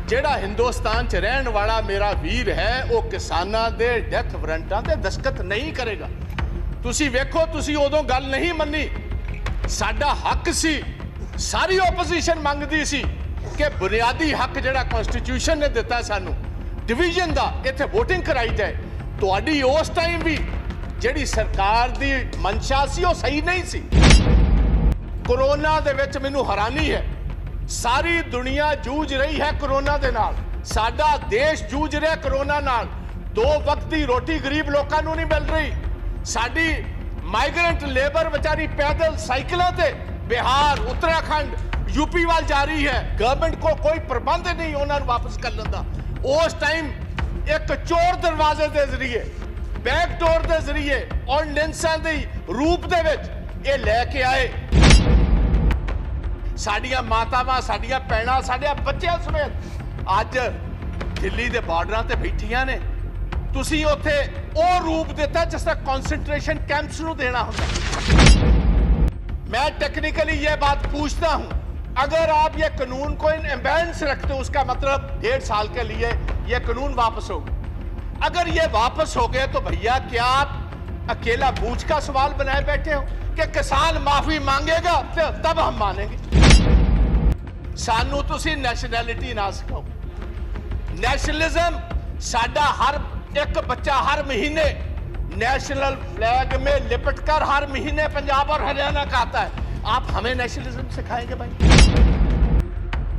ਜਿਹੜਾ ਹਿੰਦੁਸਤਾਨ 'ਚ ਰਹਿਣ ਵਾਲਾ ਮੇਰਾ ਵੀਰ ਹੈ ਉਹ ਕਿਸਾਨਾਂ ਦੇ ਡੈਥ ਵਾਰੰਟਾਂ ਤੇ ਦਸਤਖਤ ਨਹੀਂ ਕਰੇਗਾ। ਤੁਸੀਂ ਵੇਖੋ, ਤੁਸੀਂ ਉਦੋਂ ਗੱਲ ਨਹੀਂ ਮੰਨੀ। ਸਾਡਾ ਹੱਕ ਸੀ, ਸਾਰੀ ਓਪੋਜੀਸ਼ਨ ਮੰਗਦੀ ਸੀ ਕਿ ਬੁਨਿਆਦੀ ਹੱਕ ਜਿਹੜਾ ਕਨਸਟੀਟਿਊਸ਼ਨ ਨੇ ਦਿੱਤਾ ਸਾਨੂੰ ਡਿਵੀਜ਼ਨ ਦਾ, ਇੱਥੇ VOTING ਕਰਾਈ ਜਾਏ। ਤੁਹਾਡੀ ਉਸ ਟਾਈਮ ਵੀ ਜਿਹੜੀ ਸਰਕਾਰ ਦੀ ਮਨਸ਼ਾ ਸੀ ਉਹ ਸਹੀ ਨਹੀਂ ਸੀ। ਕੋਰੋਨਾ ਦੇ ਵਿੱਚ ਮੈਨੂੰ ਹੈਰਾਨੀ ਹੈ, ਸਾਰੀ ਦੁਨੀਆ ਜੂਝ ਰਹੀ ਹੈ ਕੋਰੋਨਾ ਦੇ ਨਾਲ, ਸਾਡਾ ਦੇਸ਼ ਜੂਝ ਰਿਹਾ ਕੋਰੋਨਾ ਨਾਲ। 2 ਵਕਤ ਦੀ ਰੋਟੀ ਗਰੀਬ ਲੋਕਾਂ ਨੂੰ ਨਹੀਂ ਮਿਲ ਰਹੀ। ਸਾਡੀ ਮਾਈਗ੍ਰੈਂਟ ਲੇਬਰ ਵਿਚਾਰੀ ਪੈਦਲ ਸਾਈਕਲਾਂ ਤੇ ਬਿਹਾਰ, ਉੱਤਰਾਖੰਡ, यूपी ਵੱਲ ਜਾ ਰਹੀ ਹੈ। ਗਵਰਨਮੈਂਟ ਕੋ ਕੋਈ ਪ੍ਰਬੰਧ ਨਹੀਂ ਉਹਨਾਂ ਨੂੰ ਵਾਪਸ ਕਰਨ ਦਾ। ਉਸ ਟਾਈਮ ਇੱਕ ਚੋਰ ਦਰਵਾਜ਼ੇ ਦੇ ਜ਼ਰੀਏ, ਬੈਕਡੋਰ ਦੇ ਜ਼ਰੀਏ ਆਰਡੀਨੈਂਸਾਂ ਦੇ ਰੂਪ ਦੇ ਵਿੱਚ ਇਹ ਲੈ ਕੇ ਆਏ। ਸਾਡੀਆਂ ਮਾਤਾਵਾਂ, ਸਾਡੀਆਂ ਭੈਣਾਂ, ਸਾਡੇ ਬੱਚਿਆਂ ਸਮੇਤ ਅੱਜ ਦਿੱਲੀ ਦੇ ਬਾਰਡਰਾਂ ਤੇ ਬੈਠੀਆਂ ਨੇ। ਤੁਸੀਂ ਉੱਥੇ ਉਹ ਰੂਪ ਦਿੱਤਾ ਜਿਸ ਤਰ੍ਹਾਂ ਕਨਸੈਂਟ੍ਰੇਸ਼ਨ कैंप्स ਨੂੰ देना ਹੁੰਦਾ। मैं टेक्निकली ये बात पूछता हूं, अगर आप ये कानून को इन एम्बेंस रखते हो, उसका मतलब 1.5 साल के लिए ये कानून वापस हो गए। अगर ये वापस हो गए तो भैया क्या आप अकेला बूझ का सवाल बनाए बैठे हो कि किसान माफी मांगेगा तो तब हम मानेंगे? सानू तुसी नैशनैलिटी ना सिखाओ। नेशनलिज्म साडा हर एक बच्चा हर महीने नेशनल फ्लैग में लिपटकर हर महीने पंजाब और हरियाणा का आता है। आप हमें नेशनलिज्म सिखाएंगे भाई?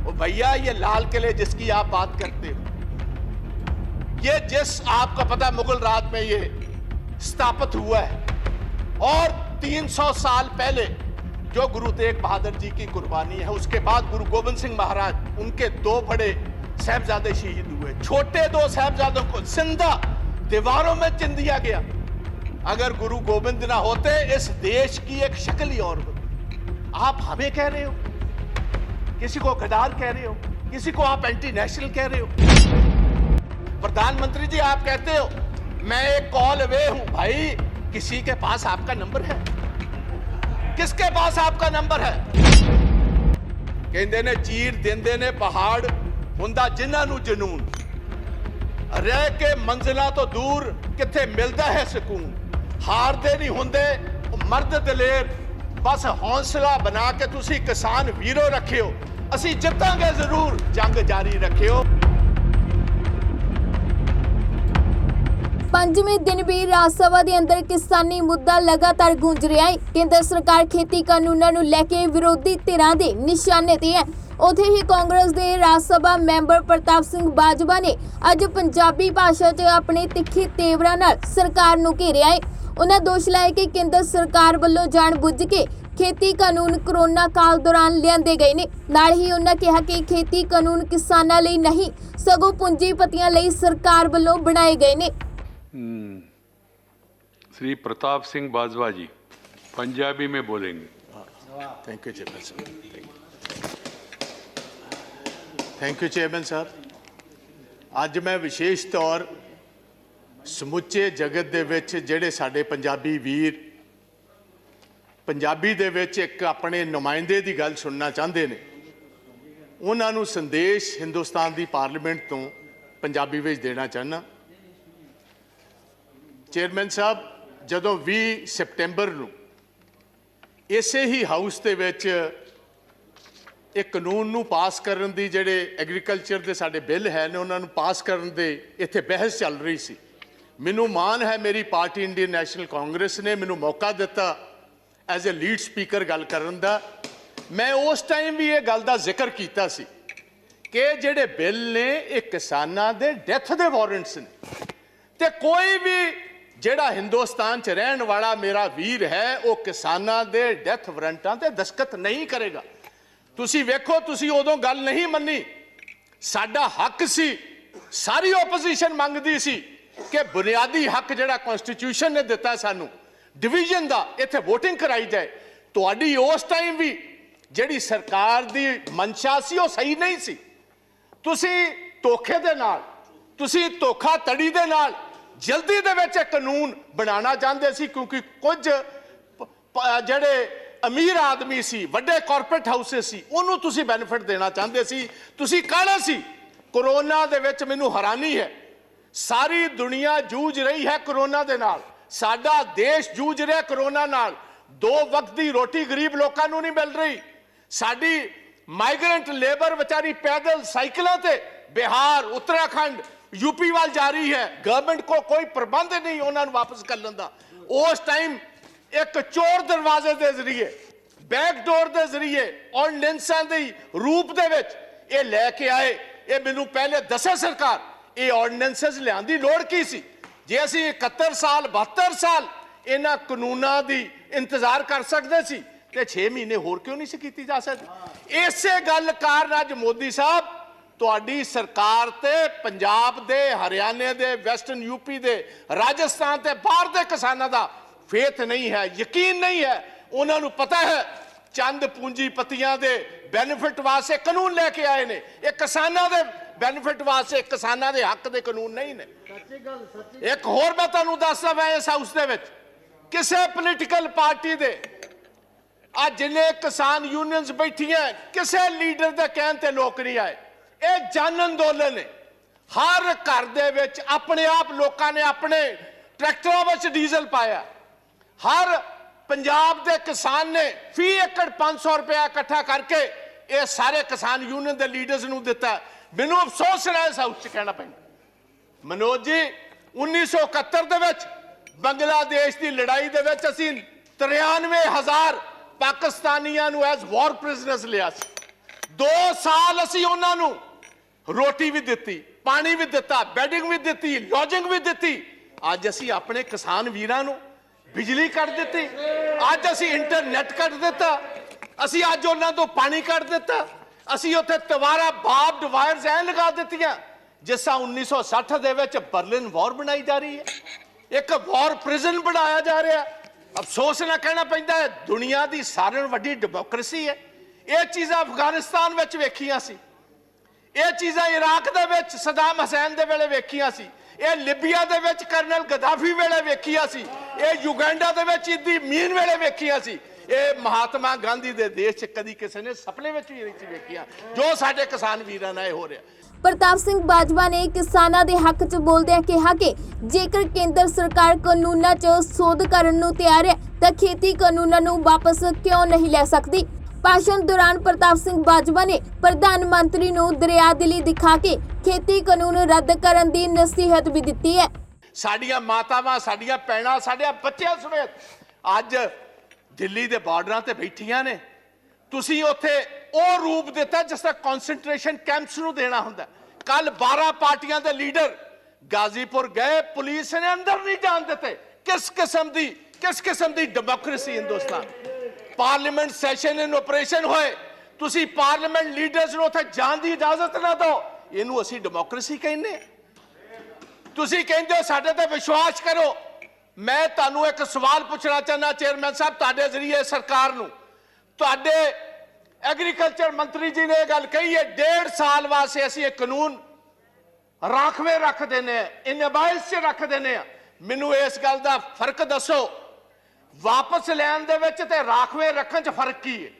ओ भैया, ये लाल किले जिसकी आप बात करते हो, ये जिस आपको पता मुगल राज में ये स्थापित हुआ है, और 300 साल पहले जो गुरु तेग बहादुर जी की कुर्बानी है, उसके बाद गुरु गोविंद सिंह महाराज, उनके 2 बड़े साहबजादे शहीद हुए। छोटे 2 साहबजादों को जिंदा दीवारों में चिन दिया गया। अगर गुरु गोविंद ना होते इस देश की एक शक्ल ही और होती। आप हमें कह रहे हो, किसी को गद्दार कह रहे हो, किसी को आप एंटी नेशनल कह रहे हो। प्रधानमंत्री जी आप कहते हो मैं एक कॉल अवे हूं। भाई, किसी के पास आपका नंबर है? किसके पास आपका नंबर है? कहते ने चीर देंदे ने पहाड़, हुंदा जिन्हां नूं जनून, रह के मंजिलां तो दूर किथे मिलदा है सुकून। हारदे नहीं हुंदे मर्द दलेर, बस हौसला बना के तुसी किसान वीरो रखियो, असी जितांगे जरूर, जंग जारी रखियो। पंजवें दिन भी राज सभा के अंदर किसानी मुद्दा लगातार गूंज रहा है। केंद्र सरकार खेती कानूनों ਨੂੰ ਲੈ ਕੇ ਵਿਰੋਧੀ ਧਿਰਾਂ ਦੇ ਨਿਸ਼ਾਨੇ ਤੇ ਹੈ। ਉੱਥੇ ਹੀ ਕਾਂਗਰਸ ਦੇ ਰਾਜ ਸਭਾ ਮੈਂਬਰ ਪ੍ਰਤਾਪ ਸਿੰਘ ਬਾਜਵਾ ਨੇ ਅੱਜ ਪੰਜਾਬੀ ਭਾਸ਼ਾ 'ਚ ਆਪਣੇ ਤਿੱਖੇ ਤੇਵਰਾਂ ਨਾਲ ਸਰਕਾਰ ਨੂੰ ਘੇਰਿਆ ਹੈ। ਉਹਨਾਂ ਦੋਸ਼ ਲਾਇਆ ਕਿ ਕੇਂਦਰ ਸਰਕਾਰ ਵੱਲੋਂ ਜਾਣਬੁੱਝ ਕੇ खेती कानून कोरोना काल दौरान लिआंदे गए ने। नाल ही उन्होंने कहा कि खेती कानून किसानां लई नहीं सगों पूंजीपतियां लई सरकार वल्लों बनाए गए ने। श्री प्रताप सिंह बाजवा जी पंजाबी में बोलेंगे। थैंक यू चेयरमैन साहब। थैंक यू चेयरमैन साहब। अज मैं विशेष तौर समुचे जगत दे विच जिहड़े साडे पंजाबी वीर पंजाबी दे विच एक अपने नुमाइंदे की गल सुनना चाहते हैं, उन्होंने संदेश हिंदुस्तान की पार्लीमेंट तो पंजाबी में देना चाहना। चेयरमैन साहब, जदों 20 सितंबर नूं इसे ही हाउस के विच एक कानून नूं पास करन दी जिहड़े एग्रीकल्चर के साडे बिल है ने उन्होंने पास करन दे इत्थे बहस चल रही सी। मैनूं मान है मेरी पार्टी इंडियन नैशनल कांग्रेस ने मैनूं मौका दिता एज ए लीड स्पीकर गल करन दा। मैं उस टाइम भी ये गल दा जिक्र कीता सी कि जिहड़े बिल ने ये किसानां दे डेथ दे वारंट्स ने, ते कोई भी जिहड़ा हिंदुस्तान च रहन वाला मेरा वीर है वो किसानां दे डेथ वारंटां ते दस्तखत नहीं करेगा। तुसी वेखो, तुसी उदों गल नहीं मन्नी। साडा हक सी, सारी ओपोजिशन मंगदी सी कि बुनियादी हक जिहड़ा कॉन्स्टिट्यूशन ने दिता सानू डिवीजन का, इत्थे VOTING कराई जाए। तुहाडी उस टाइम भी जिहड़ी सरकार दी मनशा सी वो सही नहीं सी। तुसी धोखे दे नाल, तुसी धोखाधड़ी दे नाल जल्दी दे विच कानून बनाना चाहते सी, क्योंकि कुछ जिहड़े अमीर आदमी सी, वड्डे कॉरपोरेट हाउसेस सी, उन्होंने तुसी बेनिफिट देना चाहते सी। तुसी काला सी कोरोना दे विच मैनूं हैरानी है, सारी दुनिया जूझ रही है कोरोना दे नाल, साडा देश जूझ रहा कोरोना नाल। 2 वक्त की रोटी गरीब लोगों को नहीं मिल रही, साडी माइग्रेंट लेबर बेचारी पैदल साइकिलों ते बिहार, उत्तराखंड, यूपी वाल जा रही है। गवर्नमेंट को कोई प्रबंध नहीं उन्होंने वापस कर लेंदा। उस टाइम एक चोर दरवाजे के जरिए, बैकडोर के जरिए ऑर्डिनेंसां दे रूप दे विच ये लैके आए। ये मैनूं पहले दसे सरकार, ये ऑर्डिनेंसेस लियाउण दी लोड़ की सी? जे असीं 71 साल 72 साल इन्हां कानूनां दी इंतजार कर सकते सी ते 6 महीने होर क्यों नहीं सी कीती जा सकदी? इसे गल कारण अज मोदी साहब तुहाडी सरकार ते पंजाब दे, हरियाणे दे, वैस्टर्न यूपी दे, राजस्थान ते बाहर दे किसानां दा फेथ नहीं है, यकीन नहीं है। उन्होंने पता है चंद पूंजीपतियां दे बेनिफिट वास्ते कानून लेके आए ने, ये किसानां दे बेनिफिट वास्ते, किसानां दे हक दे कानून नहीं ने। एक होर मैं तुहानूं दसदा, मैं इस हाउस दे विच किसी पोलीटिकल पार्टी दे आज जिन्ने किसान यूनियंस बैठियां किसी लीडर दे कहण ते लोक नहीं आए। ये जन अंदोलन है। हर घर दे विच अपने आप लोकां ने अपने ट्रैक्टरों विच डीजल पाया। हर पंजाब दे किसान ने फी एकड़ 500 रुपया इकट्ठा करके ये सारे किसान यूनियन दे लीडर्स नूं दिता। मैनूं अफसोस है इस हाउस च कहना पैंदा, मनोज जी 1971 दे विच बांग्लादेश की लड़ाई दे विच असीं 93,000 पाकिस्तानियां नूं एज वॉर प्रिजनर्स लिया सी। 2 साल असीं उन्हां नूं रोटी भी दित्ती, पानी भी दिता, बैडिंग भी दित्ती, लॉजिंग भी दित्ती। अज असीं अपने किसान वीरां नूं बिजली कट दित्ती, अज असीं इंटरनेट कट दिता, असीं अज उन्हां तों पानी कट दिता, असीं उत्थे तवारा बार्ब्ड वायर्स ऐ लगा दित्तियां जिस तरह 1960 दे विच बर्लिन वॉर बनाई जा रही है, एक वॉर प्रिजन बनाया जा रहा है। अफसोस ना कहना पैंदा है, दुनिया की सारे नालों वड्डी डेमोक्रेसी है। ये चीज़ां अफगानिस्तान विच वेखियां सी, ये चीज़ां इराक दे विच सदाम हुसैन दे वेले वेखियां सी, ये लिबिया दे विच कर्नल गद्दाफी वेले वेखियां सी, ये युगांडा दे विच इदी मीन वेले वेखियां सी, ये महात्मा गांधी दे देश च कदी किसी ने सपने विच भी नहीं वेखियां जो साडे किसान वीरां नाल हो रहा। प्रताप सिंह बाजवा ने किसानां दे हक च बोलदਿਆਂ ਕਿਹਾ कि जेकर केंद्र सरकार कानूनां च सोध ਕਰਨ ਨੂੰ ਤਿਆਰ ਹੈ ਤਾਂ खेती कानूनां ਨੂੰ वापस क्यों नहीं ले सकती। भाषण दौरान प्रताप सिंह बाजवा ने प्रधानमंत्री ਨੂੰ दरियादिली दिखा के खेती कानून रद्द करन दी नसीहत भी दी है। साडियां मातावां, साडियां भैणां, साडे बच्चे समेत अज दिल्ली दे बार्डरां ते बैठियां ने। तुसीं उत्थे ਉਹ रूप दिता जिस तरह कॉन्सनट्रेशन कैंप्स ਨੂੰ देना ਹੁੰਦਾ। कल 12 पार्टियां दे लीडर गाजीपुर गए, पुलिस ने अंदर नहीं जान देते। किस किस्म दी democracy Hindustan. Parliament session in operation होए, तुसीं पार्लियामेंट लीडर्स ਨੂੰ ਉੱਥੇ ਜਾਣ ਦੀ इजाजत ना दो, ਇਹਨੂੰ ਅਸੀਂ डेमोक्रेसी ਕਹਿੰਦੇ ਆ। तुसीं ਕਹਿੰਦੇ हो ਸਾਡੇ ਤੇ विश्वास करो। मैं ਤੁਹਾਨੂੰ एक सवाल पूछना चाहना चेयरमैन साहब, ਤੁਹਾਡੇ ਜ਼ਰੀਏ सरकार ਨੂੰ, ਤੁਹਾਡੇ एग्रीकल्चर मंत्री जी ने गल कही है 1.5 साल वास्ते असीं एक कानून राखवे रख देने, इनबाइस च रख देने। मैनूं इस गल दा फर्क दसो, वापस लैन दे विच ते राखवे रखने च फर्क की है?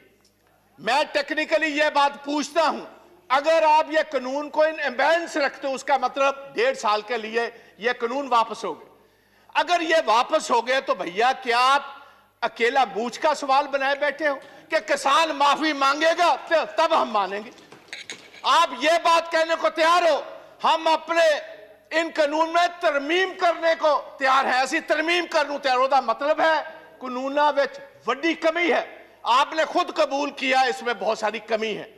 मैं टेक्निकली ये बात पूछता हूं, अगर आप ये कानून को इनबैलेंस रखते हो उसका मतलब 1.5 साल के लिए ये कानून वापस हो गए। अगर ये वापस हो गए तो भैया क्या आप अकेला बूझ का सवाल बनाए बैठे हो कि किसान माफी मांगेगा तो तब हम मानेंगे? आप ये बात कहने को तैयार हो हम अपने इन कानून में तरमीम करने को तैयार है? ऐसी तरमीम करने तैयार होता मतलब है कानूना विच वड्डी कमी है। आपने खुद कबूल किया इसमें बहुत सारी कमी है।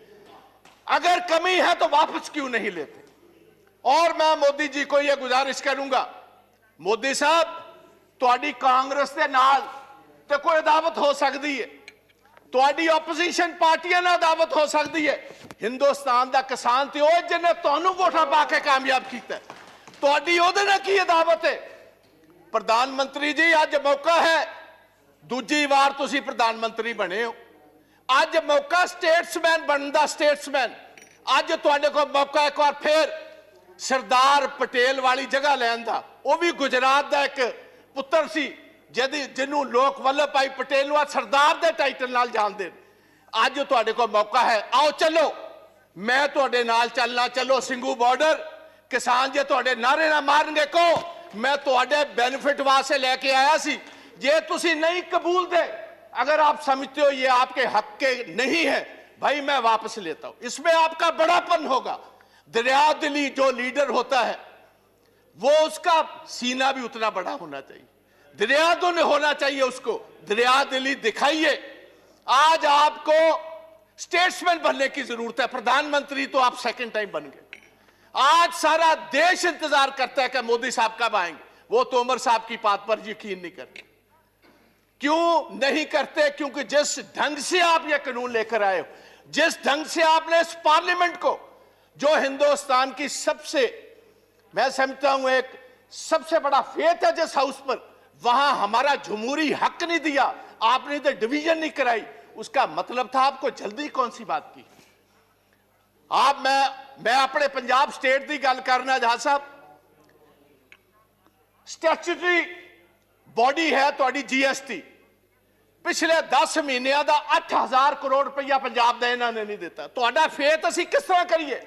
अगर कमी है तो वापस क्यों नहीं लेते? और मैं मोदी जी को यह गुजारिश करूंगा, मोदी साहब तुहाडी कांग्रेस के नाल तो कोई अदावत हो सकती है, तुहाडी ओपोजिशन पार्टियां नाल अदावत हो सकती है। हिंदुस्तान का किसान तो वो जिन्हें तुहानू वोटां पा के कामयाब किया, तुहाडी उहदे नाल की अदावत है? प्रधानमंत्री जी अज मौका है, दूजी बार तुसीं प्रधानमंत्री बने हो, अज मौका स्टेट्समैन बनने दा। स्टेट्समैन अज तुहाडे कोल मौका एक बार फिर सरदार पटेल वाली जगह लैन दा। वो भी गुजरात का एक पुत्र सी जिन्हों लोग वल्लभ भाई पटेल सरदार के टाइटल नाल जानते। अज तुहाडे कोल मौका है, आओ चलो मैं ਤੁਹਾਡੇ ਨਾਲ ਚੱਲਣਾ, ਚਲੋ ਸਿੰਘੂ ਬਾਰਡਰ। किसान जे ਤੁਹਾਡੇ नारे ना मारनगे को मैं ਤੁਹਾਡੇ बेनिफिट वास्ते लेके आया सी। जे तुसी नहीं कबूल दे, अगर आप समझते हो ये आपके हक के नहीं है, भाई मैं वापस लेता हूं। इसमें आपका बड़ापन होगा। दरिया दिली जो लीडर होता है वो उसका सीना भी उतना बड़ा होना चाहिए, दरिया दिल होना चाहिए उसको। दरिया दिली दिखाइए। आज आपको स्टेट्समैन बनने की जरूरत है। प्रधानमंत्री तो आप सेकंड टाइम बन गए। आज सारा देश इंतजार करता है कि मोदी साहब कब आएंगे। वो तोमर साहब की बात पर यकीन नहीं करते। क्यों नहीं करते? क्योंकि जिस ढंग से आप ये कानून लेकर आए हो, जिस ढंग से आपने इस पार्लियामेंट को, जो हिंदुस्तान की सबसे, मैं समझता हूं एक सबसे बड़ा फेथ है जिस हाउस पर, वहां हमारा जमहूरी हक नहीं दिया, आपने तो डिवीजन नहीं कराई। उसका मतलब था आपको जल्दी कौन सी बात की? आप मैं अपने पंजाब स्टेट की गल करना जहां साहब, स्टैट्यूटरी बॉडी है थोड़ी जीएसटी। पिछले 10 महीनों का 8000 करोड़ रुपया पंजाब का इन्होंने नहीं दिता। तो फेथ असी किस तरह करिए,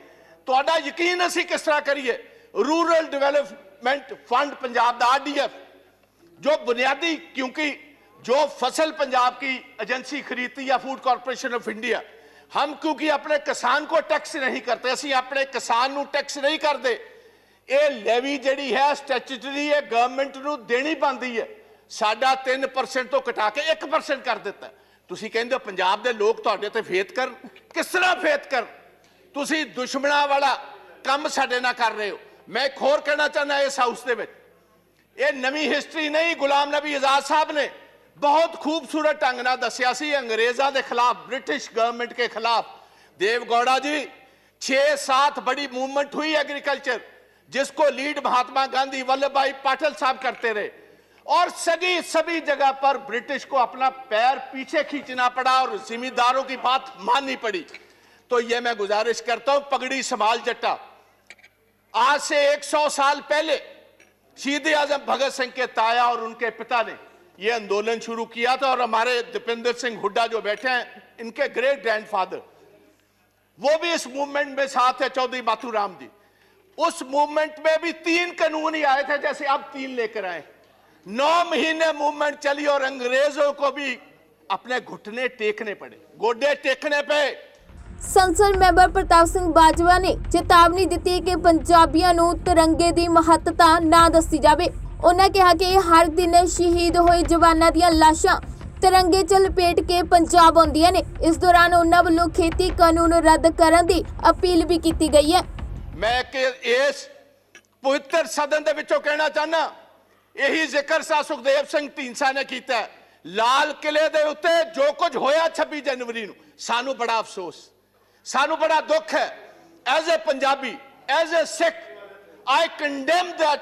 तो यकीन असी किस तरह करिए? रूरल डेवलपमेंट फंड पंजाब का RDF जो बुनियादी, क्योंकि जो फसल पंजाब की एजेंसी खरीदती है फूड कॉर्पोरेशन ऑफ इंडिया, हम क्योंकि अपने किसान को टैक्स नहीं करते, असी अपने किसान को टैक्स नहीं करते। ये लेवी जिहड़ी है स्टैट्यूटरी है, गवर्नमेंट को देनी पाती है। साडा 3% तो घटा के 1% कर दिता। तुसी कहंदे हो पंजाब के लोग तुहाडे ते फेथ कर, किस तरह फेथ कर? तुसी दुश्मना वाला काम साडे नाल कर रहे हो। मैं एक होर कहना चाहना इस हाउस दे विच, ये नवी हिस्टरी नहीं, गुलाम नबी आजाद साहब ने बहुत खूबसूरत ढंग नाल दस्सिया सी अंग्रेज़ों के खिलाफ, ब्रिटिश गवर्नमेंट के खिलाफ। देवगौड़ा जी 6-7 बड़ी मूवमेंट हुई एग्रीकल्चर, जिसको लीड महात्मा गांधी, वल्लभ भाई पाटिल साहब करते रहे, और सभी जगह पर ब्रिटिश को अपना पैर पीछे खींचना पड़ा और जिम्मेदारों की बात माननी पड़ी। तो ये मैं गुजारिश करता हूं, पगड़ी संभाल जट्टा। आज से 100 साल पहले शहीद आजम भगत सिंह के ताया और उनके पिता ने ये आंदोलन शुरू किया था, और हमारे दीपेंद्र सिंह हुड्डा जो बैठे हैं, इनके ग्रेट ग्रैंडफादर, वो भी इस मूवमेंट में साथ है, चौधरी माथुराम जी। उस मूवमेंट में भी 3 कानून ही आए थे, जैसे अब 3 लेकर आए। 9 महीने मूवमेंट चली और अंग्रेजों को भी अपने घुटने टेकने पड़े, गोडे टेकने पे। संसद मैंबर प्रताप सिंह बाजवा ने चेतावनी दी कि पंजाबियों को तिरंगे की महत्ता ना दसी जाए। उन्होंने कहा कि हर दिन शहीद हुए जवानों दी लाशां तिरंगे च लपेट के पंजाब आउंदियां ने। इस दौरान उन्होंने वालों खेती कानून रद्द करने की अपील भी की गई है। मैं इस पवित्र सदन दे विचों कहना चाहना, यही जिक्र सा सुखदेव सिंह ढींडसा ने किया। लाल किले दे उत्ते जो कुछ होया 26 जनवरी नूं, सानू बड़ा अफसोस, सानू बड़ा दुख है। As a Punjabi, as a Sikh, I condemn that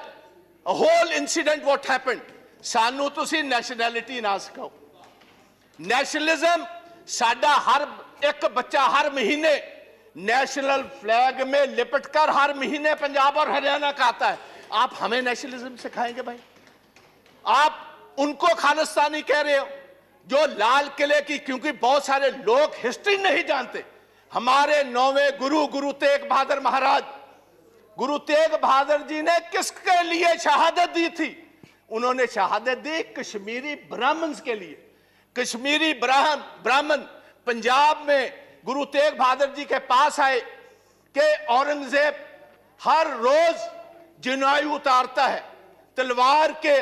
whole incident what happened. सानू तुसी नैशनैलिटी ना सिखाओ। नेशनलिज्म साडा हर एक बच्चा हर महीने नेशनल फ्लैग में लिपटकर हर महीने पंजाब और हरियाणा का आता है। आप हमें नेशनलिज्म सिखाएंगे भाई? आप उनको खालिस्तानी कह रहे हो जो लाल किले की, क्योंकि बहुत सारे लोग हिस्ट्री नहीं जानते। हमारे 9वें गुरु तेग बहादुर महाराज, गुरु तेग बहादुर जी ने किसके लिए शहादत दी थी? उन्होंने शहादत दी कश्मीरी ब्राह्मण्स के लिए। कश्मीरी ब्राह्मण पंजाब में गुरु तेग बहादुर जी के पास आए कि औरंगजेब हर रोज जनायु उतारता है, तलवार के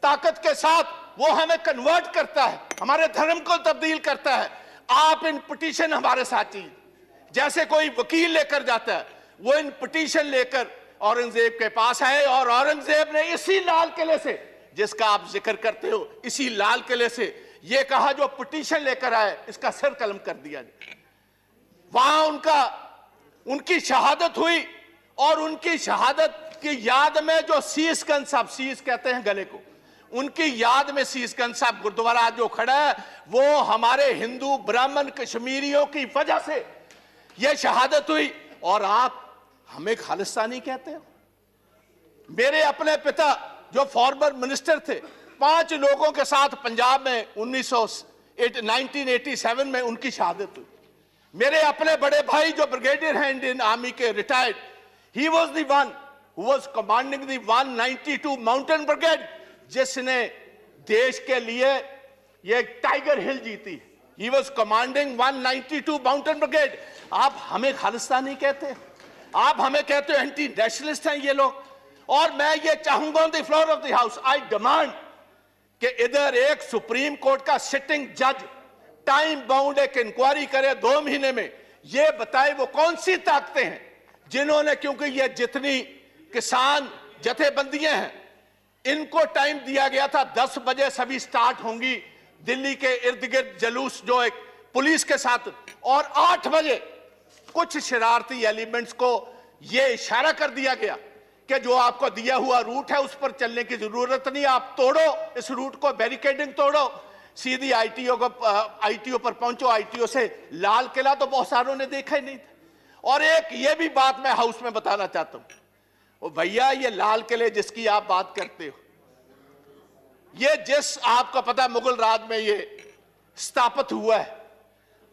ताकत के साथ वो हमें कन्वर्ट करता है, हमारे धर्म को तब्दील करता है। आप इन पिटीशन हमारे साथ चाहिए। जैसे कोई वकील लेकर जाता है, वो इन पिटीशन लेकर औरंगजेब के पास आए, और औरंगजेब ने इसी लाल किले से, जिसका आप जिक्र करते हो, इसी लाल किले से ये कहा जो पिटीशन लेकर आए इसका सर कलम कर दिया। वहां उनकी शहादत हुई, और उनकी शहादत की याद में जो शीशगंज साहब, शीश कहते हैं गले को, उनकी याद में शीशगंज साहब गुरुद्वारा जो खड़ा है, वो हमारे हिंदू ब्राह्मण कश्मीरियों की वजह से यह शहादत हुई, और आप हमें खालिस्तानी कहते हो। मेरे अपने पिता जो फॉर्मर मिनिस्टर थे, 5 लोगों के साथ पंजाब में 1987 में उनकी शहादत हुई। मेरे अपने बड़े भाई जो ब्रिगेडियर हैं इंडियन आर्मी के retired, he was the one who was commanding the 192 mountain brigade, जिसने देश के लिए ये टाइगर हिल जीती। He was commanding 192 mountain brigade. आप हमें खालिस्तानी कहते, आप हमें कहते हो एंटी नेशनलिस्ट हैं ये लोग। और मैं ये चाहूंगा on the floor of the house, I demand कि इधर एक सुप्रीम कोर्ट का सिटिंग जज टाइम बाउंड एक इंक्वायरी करे 2 महीने में, ये बताए वो कौन सी ताकतें हैं जिन्होंने, क्योंकि ये जितनी किसान जथेबंदियां हैं इनको टाइम दिया गया था 10 बजे सभी स्टार्ट होंगी दिल्ली के इर्द गिर्द जलूस जो एक पुलिस के साथ, और 8 बजे कुछ शरारती एलिमेंट्स को यह इशारा कर दिया गया कि जो आपको दिया हुआ रूट है उस पर चलने की जरूरत नहीं, आप तोड़ो इस रूट को, बैरिकेडिंग तोड़ो, सीधी आईटीओ पर पहुंचो। आईटीओ से लाल किला तो बहुत सारों ने देखा ही नहीं था। और एक ये भी बात मैं हाउस में बताना चाहता हूं, ओ भैया ये लाल किले जिसकी आप बात करते हो, ये जिस आपको पता मुगल राज में ये स्थापित हुआ है,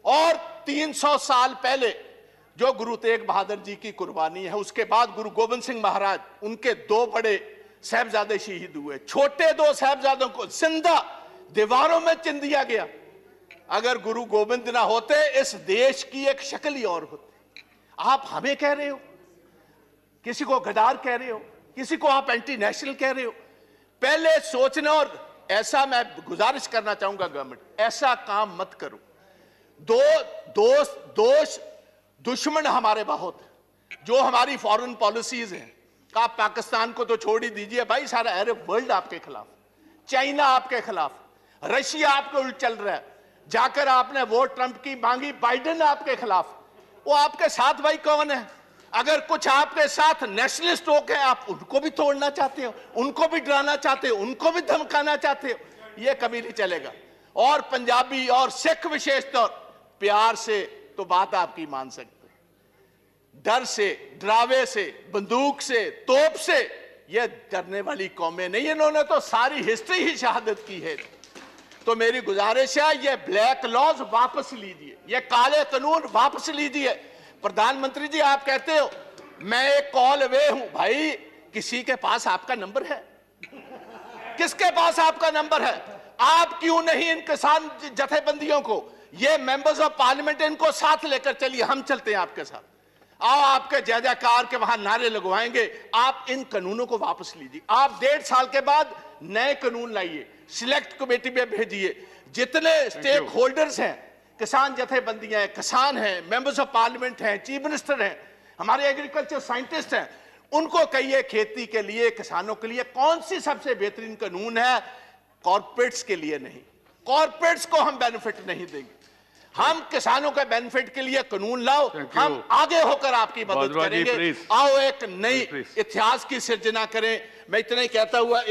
और 300 साल पहले जो गुरु तेग बहादुर जी की कुर्बानी है, उसके बाद गुरु गोविंद सिंह महाराज, उनके 2 बड़े साहबजादे शहीद हुए, छोटे 2 साहबजादों को जिंदा दीवारों में चिन दिया गया। अगर गुरु गोविंद ना होते इस देश की एक शक्ल ही और होती। आप हमें कह रहे हो, किसी को गद्दार कह रहे हो, किसी को आप एंटी नेशनल कह रहे हो। पहले सोचना, और ऐसा मैं गुजारिश करना चाहूंगा गवर्नमेंट, ऐसा काम मत करो। दुश्मन हमारे बहुत, जो हमारी फॉरेन पॉलिसीज हैं, आप पाकिस्तान को तो छोड़ ही दीजिए भाई, सारा अरब वर्ल्ड आपके खिलाफ, चाइना आपके खिलाफ, रशिया आपके उल्ट चल रहा है। जाकर आपने वोट ट्रंप की मांगी, बाइडेन आपके खिलाफ, वो आपके साथ भाई कौन है? अगर कुछ आपके साथ नेशनलिस्ट हो गए, आप उनको भी तोड़ना चाहते हो, उनको भी डराना चाहते हो, उनको भी धमकाना चाहते हो, ये कभी नहीं चलेगा। और पंजाबी और सिख विशेष तौर प्यार से तो बात आपकी मान सकते, डर से, डरावे से, बंदूक से, तोप से ये डरने वाली कौमें नहीं, इन्होंने तो सारी हिस्ट्री ही शहादत की है। तो मेरी गुजारिश है, ये ब्लैक लॉज वापस लीजिए, ये काले कानून वापस लीजिए। प्रधानमंत्री जी आप कहते हो मैं एक कॉल अवे हूं, भाई किसी के पास आपका नंबर है? किसके पास आपका नंबर है? आप क्यों नहीं इन किसान जथेबंदियों को, ये मेंबर्स ऑफ पार्लियामेंट, इनको साथ लेकर चलिए, हम चलते हैं आपके साथ, आओ आपके जय जयकार के वहां नारे लगवाएंगे। आप इन कानूनों को वापस लीजिए, आप 1.5 साल के बाद नए कानून लाइए, सिलेक्ट कमेटी में भेजिए, जितने स्टेक होल्डर्स हैं, किसान जथेबंदियां हैं, किसान हैं, मेंबर्स ऑफ पार्लियामेंट हैं, चीफ मिनिस्टर हैं, हमारे एग्रीकल्चर साइंटिस्ट हैं, उनको कहिए खेती के लिए, किसानों के लिए कौन सी सबसे बेहतरीन कानून है। कॉर्पोरेट्स के लिए नहीं, कॉर्पोरेट्स को हम बेनिफिट नहीं देंगे, हम किसानों के बेनिफिट के लिए कानून लाओ, हम आगे होकर आपकी मदद करेंगे। आओ एक नई इतिहास की सिर्जना करें। मैं इतना ही कहता हुआ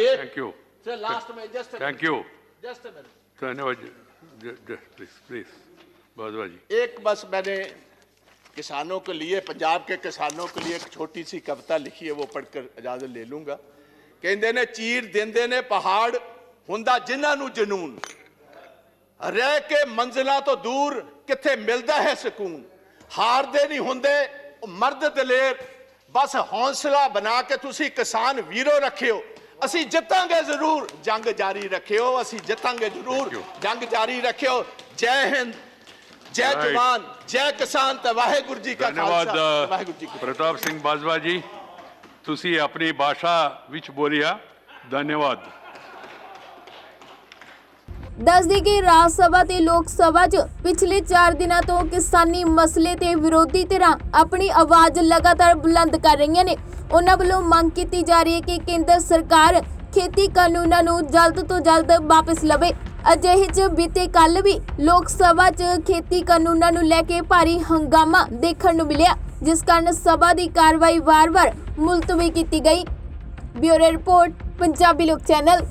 लास्ट में जस्ट धन्यवाद प्लीज बाजवा जी, एक बस मैंने किसानों के लिए, पंजाब के किसानों के लिए एक छोटी सी कविता लिखी है, वो पढ़कर इजाजत ले लूंगा। कहते ने चीर देंदे ने पहाड़ हुंदा जिन्हां नूं जनून, रह के मंजिलां तो दूर किथे मिलदा है सुकून, हारदे नहीं हुंदे मर्द दलेर, बस हौसला बना के तुसी किसान वीरो रखियो, असी जितांगे जरूर जंग जारी रखियो, असी जितांगे जरूर जंग जारी रखियो। जय हिंद, जय जवान, जय किसान, ते वाहेगुरु जी का खालसा, वाहेगुरु जी की। प्रताप सिंह बाजवा जी, तुसी अपनी भाषा विच बोलिया, धन्यवाद। ਦੱਸ ਦੀ ਕਿ ਰਾਜ ਸਭਾ ਤੇ ਲੋਕ ਸਭਾ 'ਚ ਪਿਛਲੇ 4 ਦਿਨਾਂ ਤੋਂ ਕਿਸਾਨੀ ਮਸਲੇ ਤੇ ਵਿਰੋਧੀ ਧਿਰਾਂ ਆਪਣੀ ਆਵਾਜ਼ ਲਗਾਤਾਰ ਬੁਲੰਦ ਕਰ ਰਹੀਆਂ ਨੇ। ਉਹਨਾਂ ਵੱਲੋਂ ਮੰਗ ਕੀਤੀ ਜਾ ਰਹੀ ਹੈ ਕਿ ਕੇਂਦਰ ਸਰਕਾਰ ਖੇਤੀ ਕਾਨੂੰਨਾਂ ਨੂੰ ਜਲਦ ਤੋਂ ਜਲਦ ਵਾਪਸ ਲਵੇ। ਅਜਿਹੇ 'ਚ ਬੀਤੇ ਕੱਲ ਵੀ ਲੋਕ ਸਭਾ 'ਚ ਖੇਤੀ ਕਾਨੂੰਨਾਂ ਨੂੰ ਲੈ ਕੇ ਭਾਰੀ ਹੰਗਾਮਾ ਦੇਖਣ ਨੂੰ ਮਿਲਿਆ, ਜਿਸ ਕਾਰਨ ਸਭਾ ਦੀ ਕਾਰਵਾਈ ਵਾਰ-ਵਾਰ ਮੁਲਤਵੀ ਕੀਤੀ ਗਈ। ਬਿਊਰੋ ਰਿਪੋਰਟ, ਪੰਜਾਬੀ ਲੋਕ ਚੈਨਲ।